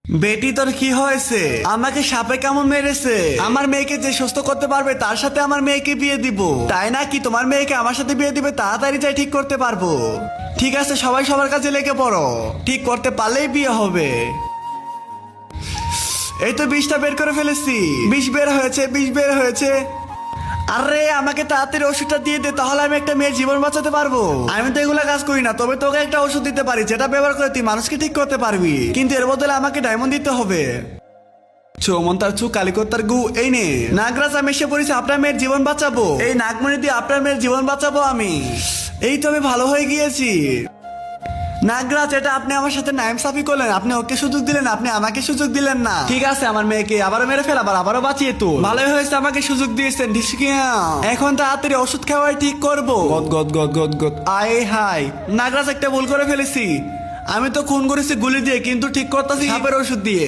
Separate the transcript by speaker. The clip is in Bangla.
Speaker 1: বেটি তোর কি হয়েছে? আমাকে সাপে কেমন মেরেছে? আমার মেয়েকে যে সুস্থ করতে পারবে তার সাথে আমার মেয়েকে বিয়ে দিব। তাই না কি তোমার মেয়েকে আমার সাথে বিয়ে দিবে? তাড়াতাড়ি যাই ঠিক করতে পারবো। ঠিক আছে, সবাই সবার কাছে লেগে পড়ো। ঠিক করতে পারলেই বিয়ে হবে। এই তো 20টা বের করে ফেলেছি। 20 বের হয়েছে, 20 বের হয়েছে। আরে আমাকে তাড়াতাড়ি ওষুধটা দিয়ে দে, তাহলে আমি একটা মেয়ের জীবন বাঁচাতে পারবো। আমি তো এগুলা কাজ করি না, তবে তোকে একটা ওষুধ দিতে পারি যেটা ব্যবহার করে তুই মানুষকে ঠিক করতে পারবি, কিন্তু এর বদলে আমাকে ডায়মন্ড দিতে হবে। চৌমন তার চু কালিকর তার গু, এই নে নাগরাজ, আমি এসে পড়েছি আপনার মেয়ের জীবন বাঁচাবো। এই নাগমণি দিয়ে আপনার মেয়ের জীবন বাঁচাবো আমি। এই তো আমি ভালো হয়ে গিয়েছি। নাগরাজ, এটা আপনি আমার সাথে নাইমসাফি করলেন। আপনি ওকে সুযোগ দিলেন, আপনি আমাকে সুযোগ দিলেন না। ঠিক আছে, আমার মেয়েকে আবারও মেরে ফেল, আবারও বাঁচিয়ে তো ভালোই হয়েছে, আমাকে সুযোগ দিয়েছেন। এখন তাড়াতাড়ি ওষুধ খাওয়াই ঠিক করবো। গদ গদ গদ গদ গদ। আয় হাই নাগরাজ, একটা ভুল করে ফেলেছি। আমি তো খুন করেছি গুলি দিয়ে, কিন্তু ঠিক করতেছি সাপের ওষুধ দিয়ে।